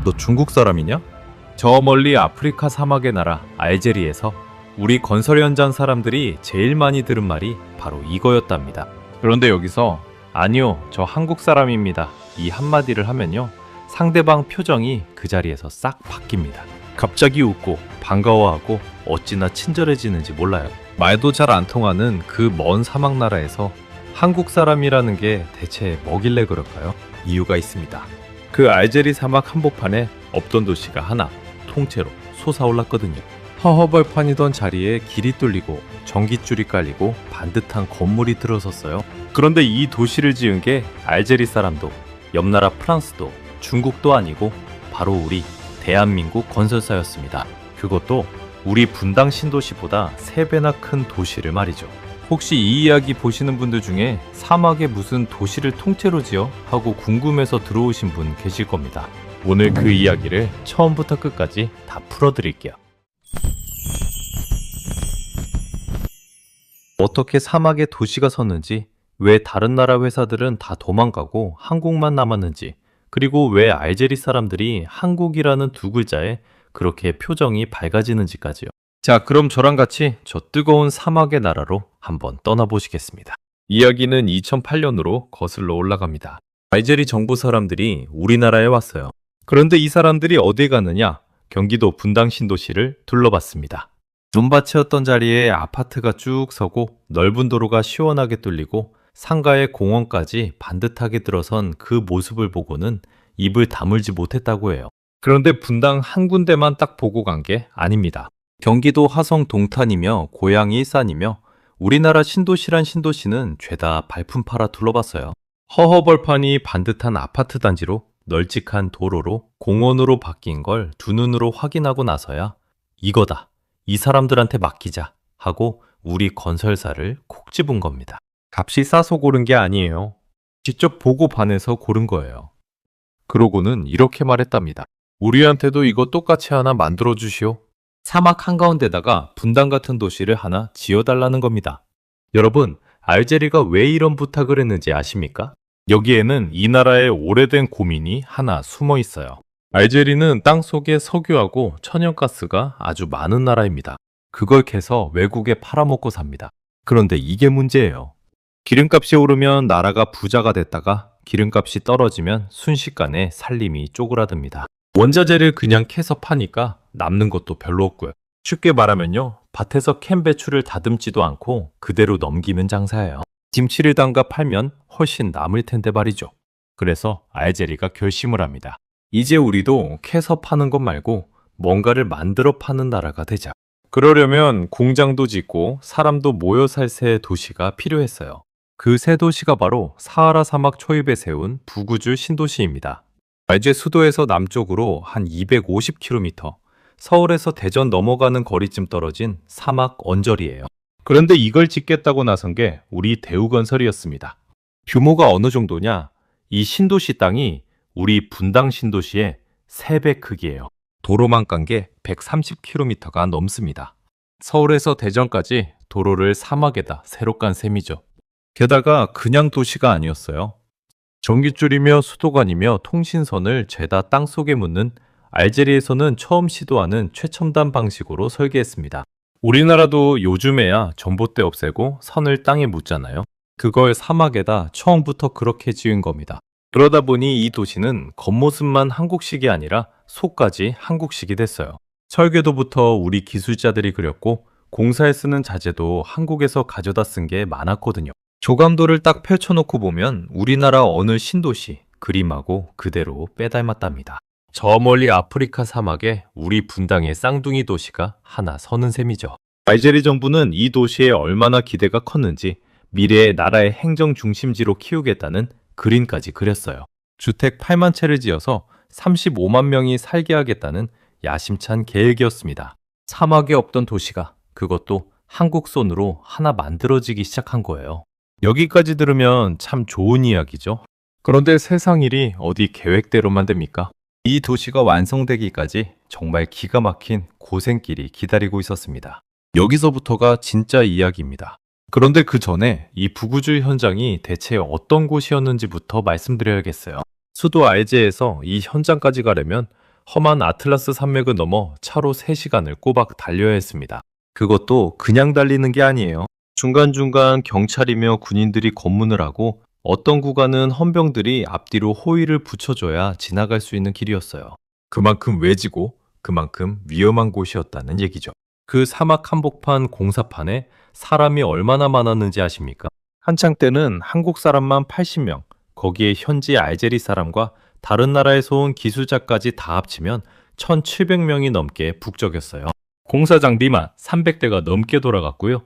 너 중국 사람이냐? 저 멀리 아프리카 사막의 나라 알제리에서 우리 건설 현장 사람들이 제일 많이 들은 말이 바로 이거였답니다. 그런데 여기서 아니요, 저 한국 사람입니다. 이 한마디를 하면요. 상대방 표정이 그 자리에서 싹 바뀝니다. 갑자기 웃고 반가워하고 어찌나 친절해지는지 몰라요. 말도 잘 안 통하는 그 먼 사막 나라에서 한국 사람이라는 게 대체 뭐길래 그럴까요? 이유가 있습니다. 그 알제리 사막 한복판에 없던 도시가 하나 통째로 솟아올랐거든요. 허허벌판이던 자리에 길이 뚫리고 전깃줄이 깔리고 반듯한 건물이 들어섰어요. 그런데 이 도시를 지은 게 알제리 사람도 옆나라 프랑스도 중국도 아니고 바로 우리 대한민국 건설사였습니다. 그것도 우리 분당 신도시보다 3배나 큰 도시를 말이죠. 혹시 이 이야기 보시는 분들 중에 사막에 무슨 도시를 통째로 지어? 하고 궁금해서 들어오신 분 계실 겁니다. 오늘 그 이야기를 처음부터 끝까지 다 풀어드릴게요. 어떻게 사막에 도시가 섰는지, 왜 다른 나라 회사들은 다 도망가고 한국만 남았는지, 그리고 왜 알제리 사람들이 한국이라는 두 글자에 그렇게 표정이 밝아지는지까지요. 자, 그럼 저랑 같이 저 뜨거운 사막의 나라로 한번 떠나보시겠습니다. 이야기는 2008년으로 거슬러 올라갑니다. 알제리 정부 사람들이 우리나라에 왔어요. 그런데 이 사람들이 어디 가느냐? 경기도 분당 신도시를 둘러봤습니다. 눈밭이었던 자리에 아파트가 쭉 서고 넓은 도로가 시원하게 뚫리고 상가에 공원까지 반듯하게 들어선 그 모습을 보고는 입을 다물지 못했다고 해요. 그런데 분당 한 군데만 딱 보고 간 게 아닙니다. 경기도 화성 동탄이며 고양 일산이며 우리나라 신도시란 신도시는 죄다 발품 팔아 둘러봤어요. 허허벌판이 반듯한 아파트 단지로 널찍한 도로로 공원으로 바뀐 걸 두 눈으로 확인하고 나서야 이거다, 이 사람들한테 맡기자 하고 우리 건설사를 콕 집은 겁니다. 값이 싸서 고른 게 아니에요. 직접 보고 반해서 고른 거예요. 그러고는 이렇게 말했답니다. 우리한테도 이거 똑같이 하나 만들어 주시오. 사막 한가운데다가 분당 같은 도시를 하나 지어달라는 겁니다. 여러분, 알제리가 왜 이런 부탁을 했는지 아십니까? 여기에는 이 나라의 오래된 고민이 하나 숨어 있어요. 알제리는 땅속에 석유하고 천연가스가 아주 많은 나라입니다. 그걸 캐서 외국에 팔아먹고 삽니다. 그런데 이게 문제예요. 기름값이 오르면 나라가 부자가 됐다가 기름값이 떨어지면 순식간에 살림이 쪼그라듭니다. 원자재를 그냥 캐서 파니까 남는 것도 별로 없고요. 쉽게 말하면요, 밭에서 캔 배추를 다듬지도 않고 그대로 넘기면 장사예요. 김치를 담가 팔면 훨씬 남을 텐데 말이죠. 그래서 알제리가 결심을 합니다. 이제 우리도 캐서 파는 것 말고 뭔가를 만들어 파는 나라가 되자. 그러려면 공장도 짓고 사람도 모여 살 새 도시가 필요했어요. 그 새 도시가 바로 사하라 사막 초입에 세운 부구주 신도시입니다. 알제 수도에서 남쪽으로 한 250km, 서울에서 대전 넘어가는 거리쯤 떨어진 사막 언저리예요. 그런데 이걸 짓겠다고 나선 게 우리 대우건설이었습니다. 규모가 어느 정도냐? 이 신도시 땅이 우리 분당 신도시의 3배 크기예요. 도로만 깐 게 130km가 넘습니다. 서울에서 대전까지 도로를 사막에다 새로 깐 셈이죠. 게다가 그냥 도시가 아니었어요. 전깃줄이며 수도관이며 통신선을 죄다 땅속에 묻는 알제리에서는 처음 시도하는 최첨단 방식으로 설계했습니다. 우리나라도 요즘에야 전봇대 없애고 선을 땅에 묻잖아요. 그걸 사막에다 처음부터 그렇게 지은 겁니다. 그러다 보니 이 도시는 겉모습만 한국식이 아니라 속까지 한국식이 됐어요. 설계도부터 우리 기술자들이 그렸고 공사에 쓰는 자재도 한국에서 가져다 쓴 게 많았거든요. 조감도를 딱 펼쳐놓고 보면 우리나라 어느 신도시 그림하고 그대로 빼닮았답니다. 저 멀리 아프리카 사막에 우리 분당의 쌍둥이 도시가 하나 서는 셈이죠. 알제리 정부는 이 도시에 얼마나 기대가 컸는지 미래의 나라의 행정 중심지로 키우겠다는 그림까지 그렸어요. 주택 8만 채를 지어서 35만 명이 살게 하겠다는 야심찬 계획이었습니다. 사막에 없던 도시가 그것도 한국 손으로 하나 만들어지기 시작한 거예요. 여기까지 들으면 참 좋은 이야기죠. 그런데 세상 일이 어디 계획대로만 됩니까? 이 도시가 완성되기까지 정말 기가 막힌 고생길이 기다리고 있었습니다. 여기서부터가 진짜 이야기입니다. 그런데 그 전에 이 부구주 현장이 대체 어떤 곳이었는지부터 말씀드려야겠어요. 수도 알제에서 이 현장까지 가려면 험한 아틀라스 산맥을 넘어 차로 3시간을 꼬박 달려야 했습니다. 그것도 그냥 달리는 게 아니에요. 중간중간 경찰이며 군인들이 검문을 하고 어떤 구간은 헌병들이 앞뒤로 호위를 붙여줘야 지나갈 수 있는 길이었어요. 그만큼 외지고 그만큼 위험한 곳이었다는 얘기죠. 그 사막 한복판 공사판에 사람이 얼마나 많았는지 아십니까? 한창 때는 한국 사람만 80명, 거기에 현지 알제리 사람과 다른 나라에서 온 기술자까지 다 합치면 1,700명이 넘게 북적였어요. 공사 장비만 300대가 넘게 돌아갔고요.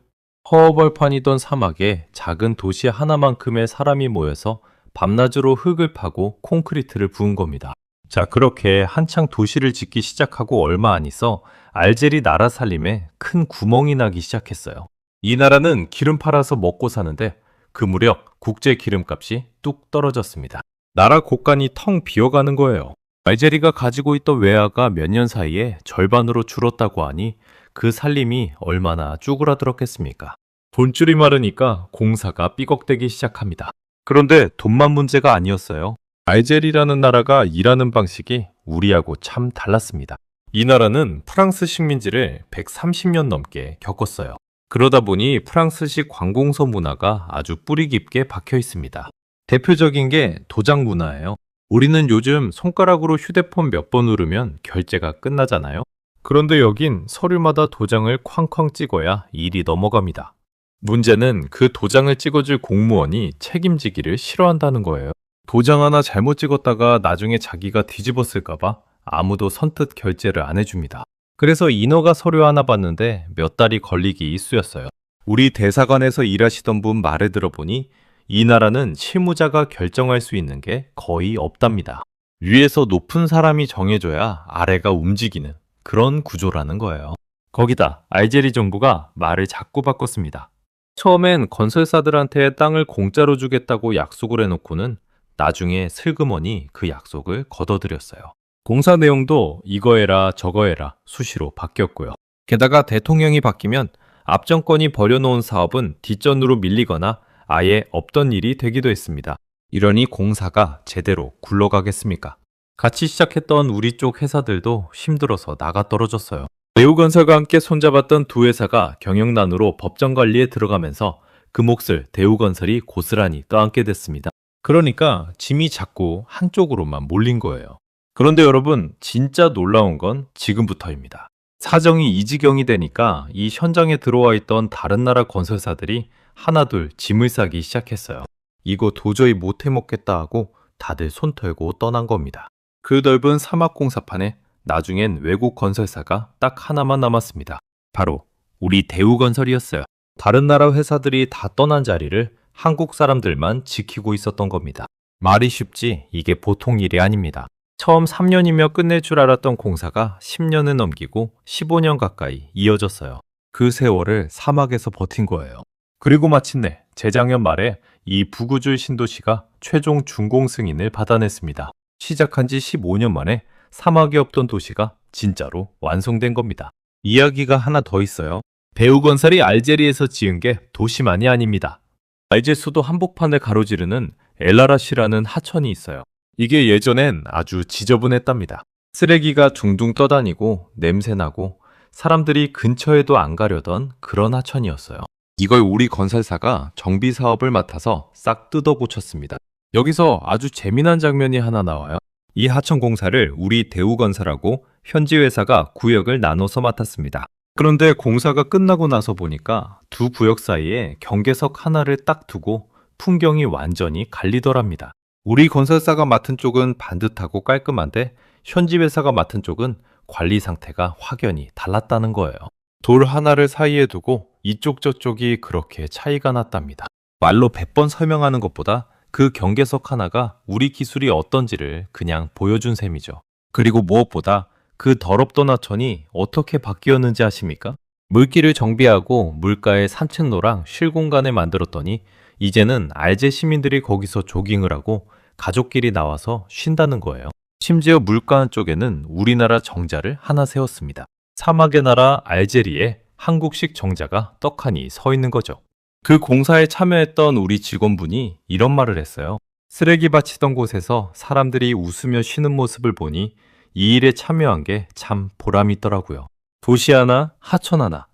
허허벌판이던 사막에 작은 도시 하나만큼의 사람이 모여서 밤낮으로 흙을 파고 콘크리트를 부은 겁니다. 자, 그렇게 한창 도시를 짓기 시작하고 얼마 안 있어 알제리 나라 살림에 큰 구멍이 나기 시작했어요. 이 나라는 기름 팔아서 먹고 사는데 그 무렵 국제 기름값이 뚝 떨어졌습니다. 나라 곳간이 텅 비어가는 거예요. 알제리가 가지고 있던 외화가 몇 년 사이에 절반으로 줄었다고 하니 그 살림이 얼마나 쭈그라들었겠습니까? 돈줄이 마르니까 공사가 삐걱대기 시작합니다. 그런데 돈만 문제가 아니었어요. 알제리라는 나라가 일하는 방식이 우리하고 참 달랐습니다. 이 나라는 프랑스 식민지를 130년 넘게 겪었어요. 그러다 보니 프랑스식 관공서 문화가 아주 뿌리 깊게 박혀 있습니다. 대표적인 게 도장 문화예요. 우리는 요즘 손가락으로 휴대폰 몇 번 누르면 결제가 끝나잖아요. 그런데 여긴 서류마다 도장을 쾅쾅 찍어야 일이 넘어갑니다. 문제는 그 도장을 찍어줄 공무원이 책임지기를 싫어한다는 거예요. 도장 하나 잘못 찍었다가 나중에 자기가 뒤집었을까봐 아무도 선뜻 결제를 안 해줍니다. 그래서 인허가 서류 하나 받는데 몇 달이 걸리기 일쑤였어요. 우리 대사관에서 일하시던 분 말을 들어보니 이 나라는 실무자가 결정할 수 있는 게 거의 없답니다. 위에서 높은 사람이 정해줘야 아래가 움직이는 그런 구조라는 거예요. 거기다 알제리 정부가 말을 자꾸 바꿨습니다. 처음엔 건설사들한테 땅을 공짜로 주겠다고 약속을 해놓고는 나중에 슬그머니 그 약속을 거둬들였어요. 공사 내용도 이거 해라 저거 해라 수시로 바뀌었고요. 게다가 대통령이 바뀌면 앞정권이 벌여놓은 사업은 뒷전으로 밀리거나 아예 없던 일이 되기도 했습니다. 이러니 공사가 제대로 굴러가겠습니까? 같이 시작했던 우리 쪽 회사들도 힘들어서 나가 떨어졌어요. 대우건설과 함께 손잡았던 두 회사가 경영난으로 법정 관리에 들어가면서 그 몫을 대우건설이 고스란히 떠안게 됐습니다. 그러니까 짐이 자꾸 한쪽으로만 몰린 거예요. 그런데 여러분, 진짜 놀라운 건 지금부터입니다. 사정이 이 지경이 되니까 이 현장에 들어와 있던 다른 나라 건설사들이 하나둘 짐을 싸기 시작했어요. 이거 도저히 못 해먹겠다 하고 다들 손 털고 떠난 겁니다. 그 넓은 사막 공사판에 나중엔 외국 건설사가 딱 하나만 남았습니다. 바로 우리 대우건설이었어요. 다른 나라 회사들이 다 떠난 자리를 한국 사람들만 지키고 있었던 겁니다. 말이 쉽지 이게 보통 일이 아닙니다. 처음 3년이면 끝낼 줄 알았던 공사가 10년을 넘기고 15년 가까이 이어졌어요. 그 세월을 사막에서 버틴 거예요. 그리고 마침내 재작년 말에 이 부구줄 신도시가 최종 준공 승인을 받아냈습니다. 시작한 지 15년 만에 사막에 없던 도시가 진짜로 완성된 겁니다. 이야기가 하나 더 있어요. 대우건설이 알제리에서 지은 게 도시만이 아닙니다. 알제 수도 한복판을 가로지르는 엘라라시라는 하천이 있어요. 이게 예전엔 아주 지저분했답니다. 쓰레기가 둥둥 떠다니고 냄새나고 사람들이 근처에도 안 가려던 그런 하천이었어요. 이걸 우리 건설사가 정비 사업을 맡아서 싹 뜯어 고쳤습니다. 여기서 아주 재미난 장면이 하나 나와요. 이 하천 공사를 우리 대우건설하고 현지 회사가 구역을 나눠서 맡았습니다. 그런데 공사가 끝나고 나서 보니까 두 구역 사이에 경계석 하나를 딱 두고 풍경이 완전히 갈리더랍니다. 우리 건설사가 맡은 쪽은 반듯하고 깔끔한데 현지 회사가 맡은 쪽은 관리 상태가 확연히 달랐다는 거예요. 돌 하나를 사이에 두고 이쪽 저쪽이 그렇게 차이가 났답니다. 말로 100번 설명하는 것보다 그 경계석 하나가 우리 기술이 어떤지를 그냥 보여준 셈이죠. 그리고 무엇보다 그 더럽던 하천이 어떻게 바뀌었는지 아십니까? 물길을 정비하고 물가에 산책로랑 쉴 공간을 만들었더니 이제는 알제 시민들이 거기서 조깅을 하고 가족끼리 나와서 쉰다는 거예요. 심지어 물가 한쪽에는 우리나라 정자를 하나 세웠습니다. 사막의 나라 알제리에 한국식 정자가 떡하니 서 있는 거죠. 그 공사에 참여했던 우리 직원분이 이런 말을 했어요. 쓰레기 받치던 곳에서 사람들이 웃으며 쉬는 모습을 보니 이 일에 참여한 게 참 보람이 있더라고요. 도시 하나, 하천 하나.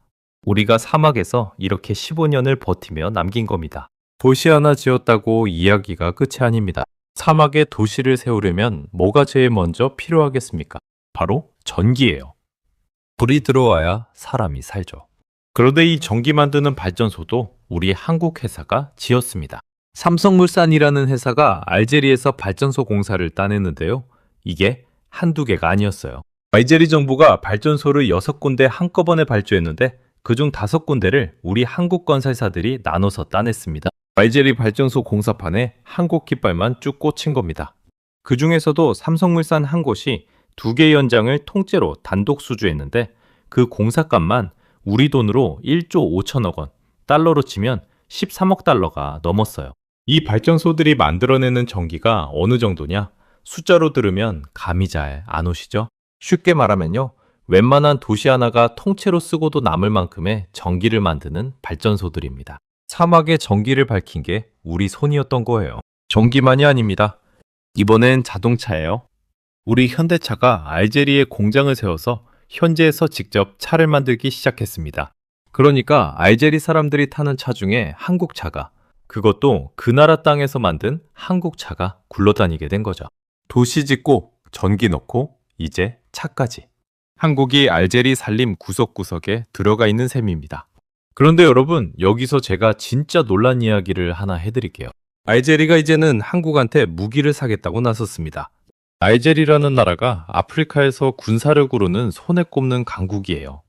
우리가 사막에서 이렇게 15년을 버티며 남긴 겁니다. 도시 하나 지었다고 이야기가 끝이 아닙니다. 사막에 도시를 세우려면 뭐가 제일 먼저 필요하겠습니까? 바로 전기예요. 불이 들어와야 사람이 살죠. 그런데 이 전기 만드는 발전소도 우리 한국 회사가 지었습니다. 삼성물산이라는 회사가 알제리에서 발전소 공사를 따냈는데요. 이게 한두 개가 아니었어요. 알제리 정부가 발전소를 6군데 한꺼번에 발주했는데 그중 5군데를 우리 한국 건설사들이 나눠서 따냈습니다. 알제리 발전소 공사판에 한국 깃발만 쭉 꽂힌 겁니다. 그 중에서도 삼성물산 한 곳이 2개 연장을 통째로 단독 수주했는데 그 공사값만 우리 돈으로 1조 5천억 원, 달러로 치면 13억 달러가 넘었어요. 이 발전소들이 만들어내는 전기가 어느 정도냐? 숫자로 들으면 감이 잘 안 오시죠? 쉽게 말하면요. 웬만한 도시 하나가 통째로 쓰고도 남을 만큼의 전기를 만드는 발전소들입니다. 사막에 전기를 밝힌 게 우리 손이었던 거예요. 전기만이 아닙니다. 이번엔 자동차예요. 우리 현대차가 알제리에 공장을 세워서 현지에서 직접 차를 만들기 시작했습니다. 그러니까 알제리 사람들이 타는 차 중에 한국 차가, 그것도 그 나라 땅에서 만든 한국 차가 굴러다니게 된 거죠. 도시 짓고 전기 넣고 이제 차까지. 한국이 알제리 살림 구석구석에 들어가 있는 셈입니다. 그런데 여러분, 여기서 제가 진짜 놀란 이야기를 하나 해드릴게요. 알제리가 이제는 한국한테 무기를 사겠다고 나섰습니다. 알제리라는 나라가 아프리카에서 군사를 구르는 손에 꼽는 강국이에요.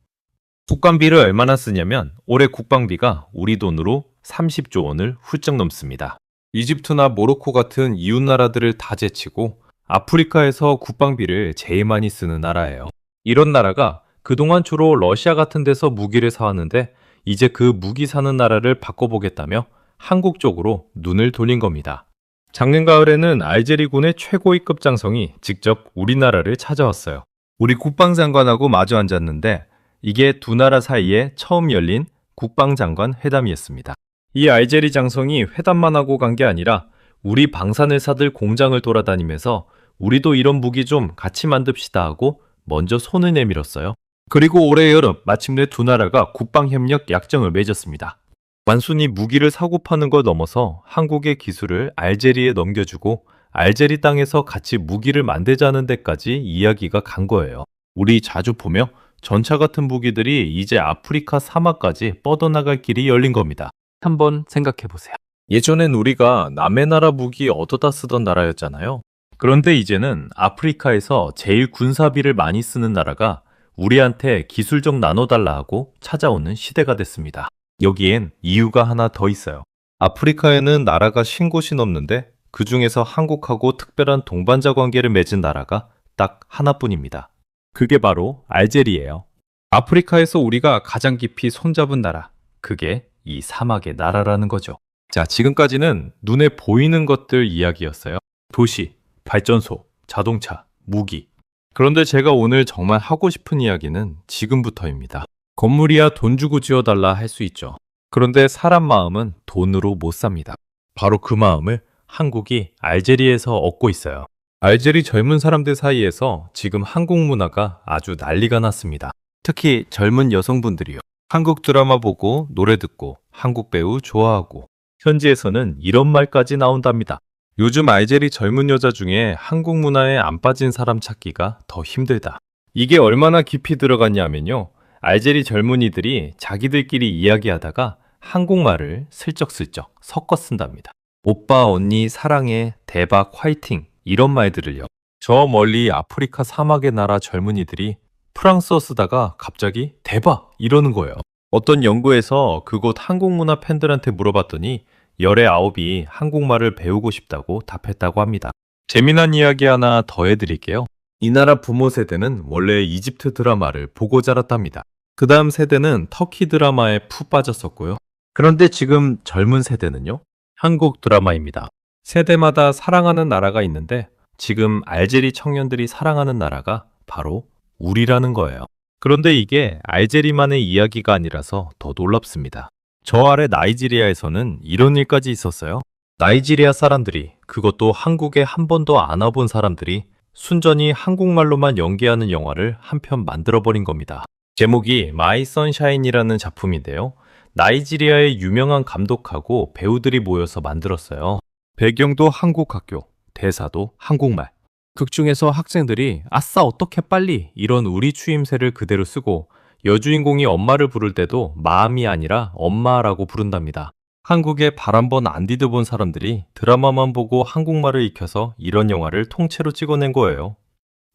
국방비를 얼마나 쓰냐면 올해 국방비가 우리 돈으로 30조 원을 훌쩍 넘습니다. 이집트나 모로코 같은 이웃 나라들을 다 제치고 아프리카에서 국방비를 제일 많이 쓰는 나라예요. 이런 나라가 그동안 주로 러시아 같은 데서 무기를 사왔는데 이제 그 무기 사는 나라를 바꿔보겠다며 한국 쪽으로 눈을 돌린 겁니다. 작년 가을에는 알제리군의 최고위급 장성이 직접 우리나라를 찾아왔어요. 우리 국방장관하고 마주 앉았는데 이게 두 나라 사이에 처음 열린 국방장관 회담이었습니다. 이 알제리 장성이 회담만 하고 간 게 아니라 우리 방산회사들 공장을 돌아다니면서 우리도 이런 무기 좀 같이 만듭시다 하고 먼저 손을 내밀었어요. 그리고 올해 여름 마침내 두 나라가 국방협력 약정을 맺었습니다. 단순히 무기를 사고 파는 걸 넘어서 한국의 기술을 알제리에 넘겨주고 알제리 땅에서 같이 무기를 만들자는 데까지 이야기가 간 거예요. 우리 자주 보며 전차 같은 무기들이 이제 아프리카 사막까지 뻗어나갈 길이 열린 겁니다. 한번 생각해 보세요. 예전엔 우리가 남의 나라 무기 얻어다 쓰던 나라였잖아요. 그런데 이제는 아프리카에서 제일 군사비를 많이 쓰는 나라가 우리한테 기술적 나눠달라 하고 찾아오는 시대가 됐습니다. 여기엔 이유가 하나 더 있어요. 아프리카에는 나라가 쉰곳이 넘는데 그 중에서 한국하고 특별한 동반자 관계를 맺은 나라가 딱 하나뿐입니다. 그게 바로 알제리예요. 아프리카에서 우리가 가장 깊이 손잡은 나라, 그게 이 사막의 나라라는 거죠. 자, 지금까지는 눈에 보이는 것들 이야기였어요. 도시, 발전소, 자동차, 무기. 그런데 제가 오늘 정말 하고 싶은 이야기는 지금부터입니다. 건물이야 돈 주고 지어달라 할 수 있죠. 그런데 사람 마음은 돈으로 못 삽니다. 바로 그 마음을 한국이 알제리에서 얻고 있어요. 알제리 젊은 사람들 사이에서 지금 한국 문화가 아주 난리가 났습니다. 특히 젊은 여성분들이요. 한국 드라마 보고 노래 듣고 한국 배우 좋아하고 현지에서는 이런 말까지 나온답니다. 요즘 알제리 젊은 여자 중에 한국 문화에 안 빠진 사람 찾기가 더 힘들다. 이게 얼마나 깊이 들어갔냐면요. 알제리 젊은이들이 자기들끼리 이야기하다가 한국말을 슬쩍슬쩍 섞어 쓴답니다. 오빠, 언니, 사랑해, 대박, 화이팅 이런 말들을요. 저 멀리 아프리카 사막의 나라 젊은이들이 프랑스어 쓰다가 갑자기 대박 이러는 거예요. 어떤 연구에서 그곳 한국문화 팬들한테 물어봤더니 열의 9이 한국말을 배우고 싶다고 답했다고 합니다. 재미난 이야기 하나 더 해드릴게요. 이 나라 부모 세대는 원래 이집트 드라마를 보고 자랐답니다. 그 다음 세대는 터키 드라마에 푹 빠졌었고요. 그런데 지금 젊은 세대는요? 한국 드라마입니다. 세대마다 사랑하는 나라가 있는데 지금 알제리 청년들이 사랑하는 나라가 바로 우리라는 거예요. 그런데 이게 알제리만의 이야기가 아니라서 더 놀랍습니다. 저 아래 나이지리아에서는 이런 일까지 있었어요. 나이지리아 사람들이, 그것도 한국에 한 번도 안 와본 사람들이 순전히 한국말로만 연기하는 영화를 한 편 만들어버린 겁니다. 제목이 마이 선샤인이라는 작품인데요. 나이지리아의 유명한 감독하고 배우들이 모여서 만들었어요. 배경도 한국 학교, 대사도 한국말. 극 중에서 학생들이 아싸 어떻게 빨리 이런 우리 추임새를 그대로 쓰고 여주인공이 엄마를 부를 때도 마음이 아니라 엄마라고 부른답니다. 한국에 발 한 번 안 디뎌본 사람들이 드라마만 보고 한국말을 익혀서 이런 영화를 통째로 찍어낸 거예요.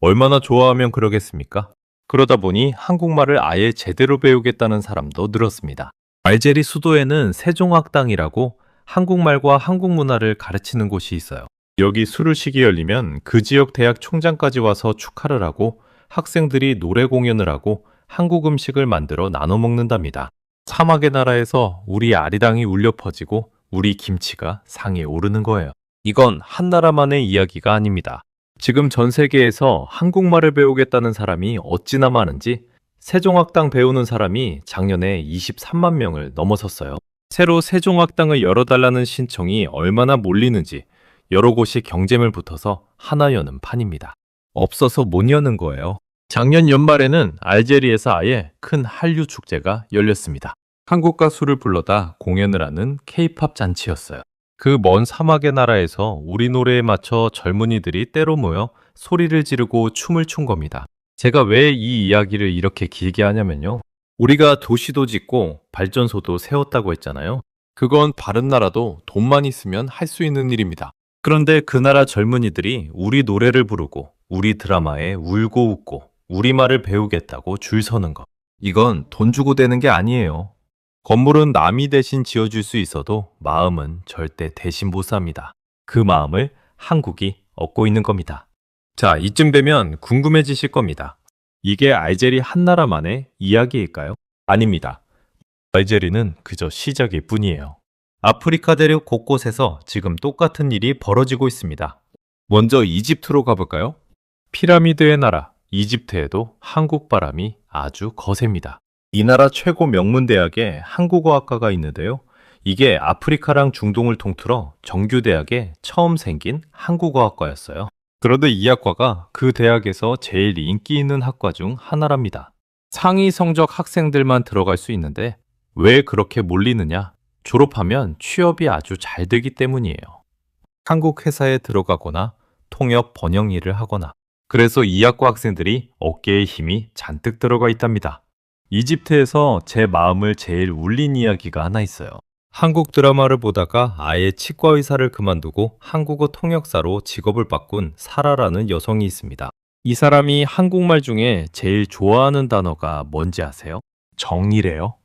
얼마나 좋아하면 그러겠습니까? 그러다 보니 한국말을 아예 제대로 배우겠다는 사람도 늘었습니다. 알제리 수도에는 세종학당이라고 한국말과 한국 문화를 가르치는 곳이 있어요. 여기 술을식이 열리면 그 지역 대학 총장까지 와서 축하를 하고 학생들이 노래 공연을 하고 한국 음식을 만들어 나눠 먹는답니다. 사막의 나라에서 우리 아리랑이 울려 퍼지고 우리 김치가 상에 오르는 거예요. 이건 한 나라만의 이야기가 아닙니다. 지금 전 세계에서 한국말을 배우겠다는 사람이 어찌나 많은지 세종학당 배우는 사람이 작년에 23만 명을 넘어섰어요. 새로 세종학당을 열어달라는 신청이 얼마나 몰리는지 여러 곳이 경쟁을 붙어서 하나 여는 판입니다. 없어서 못 여는 거예요. 작년 연말에는 알제리에서 아예 큰 한류 축제가 열렸습니다. 한국 가수를 불러다 공연을 하는 K-팝 잔치였어요. 그 먼 사막의 나라에서 우리 노래에 맞춰 젊은이들이 때로 모여 소리를 지르고 춤을 춘 겁니다. 제가 왜 이 이야기를 이렇게 길게 하냐면요. 우리가 도시도 짓고 발전소도 세웠다고 했잖아요. 그건 다른 나라도 돈만 있으면 할 수 있는 일입니다. 그런데 그 나라 젊은이들이 우리 노래를 부르고 우리 드라마에 울고 웃고 우리말을 배우겠다고 줄 서는 것. 이건 돈 주고 되는 게 아니에요. 건물은 남이 대신 지어줄 수 있어도 마음은 절대 대신 못 삽니다. 그 마음을 한국이 얻고 있는 겁니다. 자, 이쯤 되면 궁금해지실 겁니다. 이게 알제리 한 나라만의 이야기일까요? 아닙니다. 알제리는 그저 시작일 뿐이에요. 아프리카 대륙 곳곳에서 지금 똑같은 일이 벌어지고 있습니다. 먼저 이집트로 가볼까요? 피라미드의 나라 이집트에도 한국 바람이 아주 거셉니다. 이 나라 최고 명문 대학에 한국어학과가 있는데요. 이게 아프리카랑 중동을 통틀어 정규대학에 처음 생긴 한국어학과였어요. 그런데 이 학과가 그 대학에서 제일 인기 있는 학과 중 하나랍니다. 상위 성적 학생들만 들어갈 수 있는데 왜 그렇게 몰리느냐? 졸업하면 취업이 아주 잘 되기 때문이에요. 한국 회사에 들어가거나 통역 번역 일을 하거나. 그래서 이 학과 학생들이 어깨에 힘이 잔뜩 들어가 있답니다. 이집트에서 제 마음을 제일 울린 이야기가 하나 있어요. 한국 드라마를 보다가 아예 치과 의사를 그만두고 한국어 통역사로 직업을 바꾼 사라라는 여성이 있습니다. 이 사람이 한국말 중에 제일 좋아하는 단어가 뭔지 아세요? 정이래요.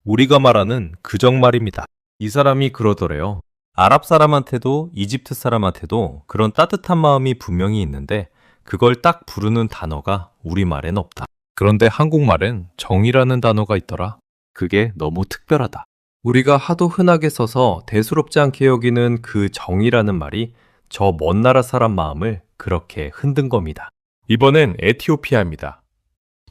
우리가 말하는 그정말입니다. 이 사람이 그러더래요. 아랍 사람한테도 이집트 사람한테도 그런 따뜻한 마음이 분명히 있는데 그걸 딱 부르는 단어가 우리말엔 없다. 그런데 한국말엔 정이라는 단어가 있더라. 그게 너무 특별하다. 우리가 하도 흔하게 써서 대수롭지 않게 여기는 그 정이라는 말이 저 먼 나라 사람 마음을 그렇게 흔든 겁니다. 이번엔 에티오피아입니다.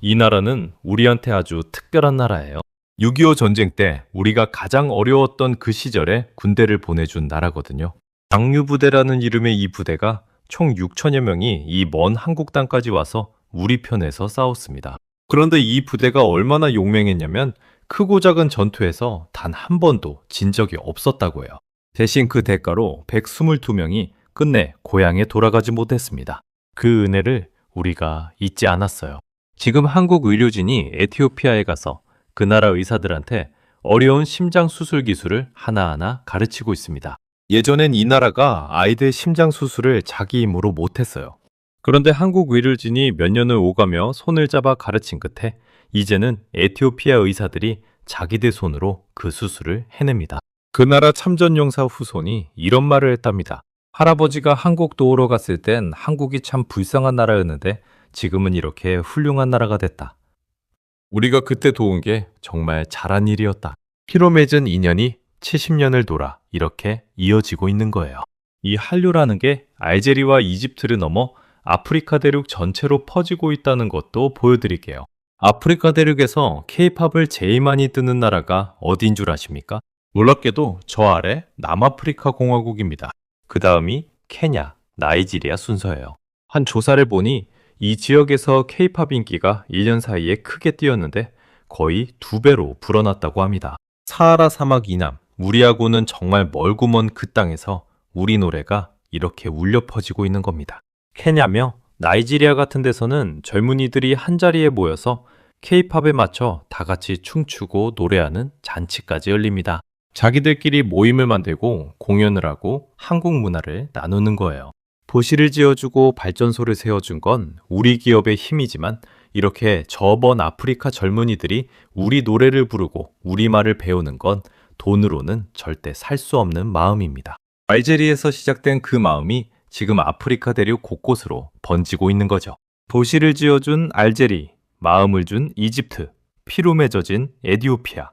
이 나라는 우리한테 아주 특별한 나라예요. 6.25 전쟁 때 우리가 가장 어려웠던 그 시절에 군대를 보내준 나라거든요. 장류부대라는 이름의 이 부대가 총 6천여 명이 이 먼 한국 땅까지 와서 우리 편에서 싸웠습니다. 그런데 이 부대가 얼마나 용맹했냐면 크고 작은 전투에서 단 한 번도 진 적이 없었다고 해요. 대신 그 대가로 122명이 끝내 고향에 돌아가지 못했습니다. 그 은혜를 우리가 잊지 않았어요. 지금 한국 의료진이 에티오피아에 가서 그 나라 의사들한테 어려운 심장 수술 기술을 하나하나 가르치고 있습니다. 예전엔 이 나라가 아이들 심장 수술을 자기 힘으로 못했어요. 그런데 한국 의료진이 몇 년을 오가며 손을 잡아 가르친 끝에 이제는 에티오피아 의사들이 자기들 손으로 그 수술을 해냅니다. 그 나라 참전용사 후손이 이런 말을 했답니다. 할아버지가 한국 도우러 갔을 땐 한국이 참 불쌍한 나라였는데 지금은 이렇게 훌륭한 나라가 됐다. 우리가 그때 도운 게 정말 잘한 일이었다. 피로 맺은 인연이 70년을 돌아 이렇게 이어지고 있는 거예요. 이 한류라는 게 알제리와 이집트를 넘어 아프리카 대륙 전체로 퍼지고 있다는 것도 보여드릴게요. 아프리카 대륙에서 K-팝을 제일 많이 듣는 나라가 어디인 줄 아십니까? 놀랍게도 저 아래 남아프리카 공화국입니다. 그 다음이 케냐, 나이지리아 순서예요. 한 조사를 보니 이 지역에서 케이팝 인기가 1년 사이에 크게 뛰었는데 거의 2배로 불어났다고 합니다. 사하라 사막 이남, 우리하고는 정말 멀고 먼 그 땅에서 우리 노래가 이렇게 울려 퍼지고 있는 겁니다. 케냐며 나이지리아 같은 데서는 젊은이들이 한자리에 모여서 케이팝에 맞춰 다 같이 춤추고 노래하는 잔치까지 열립니다. 자기들끼리 모임을 만들고 공연을 하고 한국 문화를 나누는 거예요. 도시를 지어주고 발전소를 세워준 건 우리 기업의 힘이지만 이렇게 저번 아프리카 젊은이들이 우리 노래를 부르고 우리말을 배우는 건 돈으로는 절대 살 수 없는 마음입니다. 알제리에서 시작된 그 마음이 지금 아프리카 대륙 곳곳으로 번지고 있는 거죠. 도시를 지어준 알제리, 마음을 준 이집트, 피로 맺어진 에티오피아.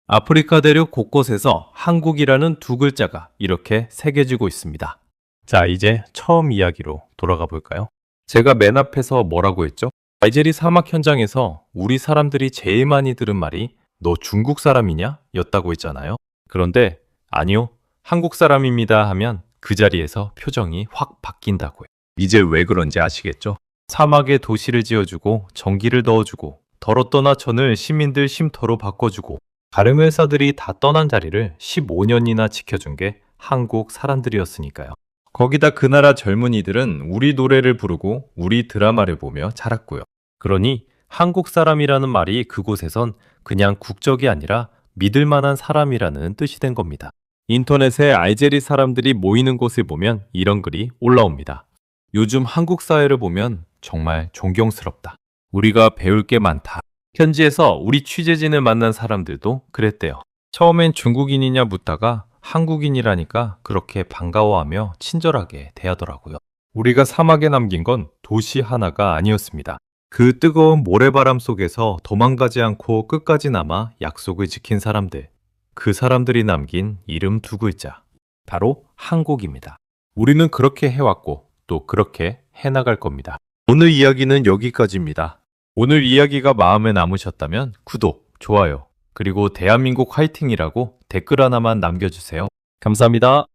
아프리카 대륙 곳곳에서 한국이라는 두 글자가 이렇게 새겨지고 있습니다. 자, 이제 처음 이야기로 돌아가 볼까요? 제가 맨 앞에서 뭐라고 했죠? 알제리 사막 현장에서 우리 사람들이 제일 많이 들은 말이 너 중국 사람이냐? 였다고 했잖아요. 그런데 아니요, 한국 사람입니다 하면 그 자리에서 표정이 확 바뀐다고요. 이제 왜 그런지 아시겠죠? 사막에 도시를 지어주고 전기를 넣어주고 덜었던 하천을 시민들 쉼터로 바꿔주고 다른 회사들이 다 떠난 자리를 15년이나 지켜준 게 한국 사람들이었으니까요. 거기다 그 나라 젊은이들은 우리 노래를 부르고 우리 드라마를 보며 자랐고요. 그러니 한국 사람이라는 말이 그곳에선 그냥 국적이 아니라 믿을 만한 사람이라는 뜻이 된 겁니다. 인터넷에 알제리 사람들이 모이는 곳을 보면 이런 글이 올라옵니다. 요즘 한국 사회를 보면 정말 존경스럽다. 우리가 배울 게 많다. 현지에서 우리 취재진을 만난 사람들도 그랬대요. 처음엔 중국인이냐 묻다가 한국인이라니까 그렇게 반가워하며 친절하게 대하더라고요. 우리가 사막에 남긴 건 도시 하나가 아니었습니다. 그 뜨거운 모래바람 속에서 도망가지 않고 끝까지 남아 약속을 지킨 사람들. 그 사람들이 남긴 이름 두 글자. 바로 한국입니다. 우리는 그렇게 해왔고 또 그렇게 해나갈 겁니다. 오늘 이야기는 여기까지입니다. 오늘 이야기가 마음에 남으셨다면 구독, 좋아요, 그리고 대한민국 화이팅이라고 댓글 하나만 남겨주세요. 감사합니다.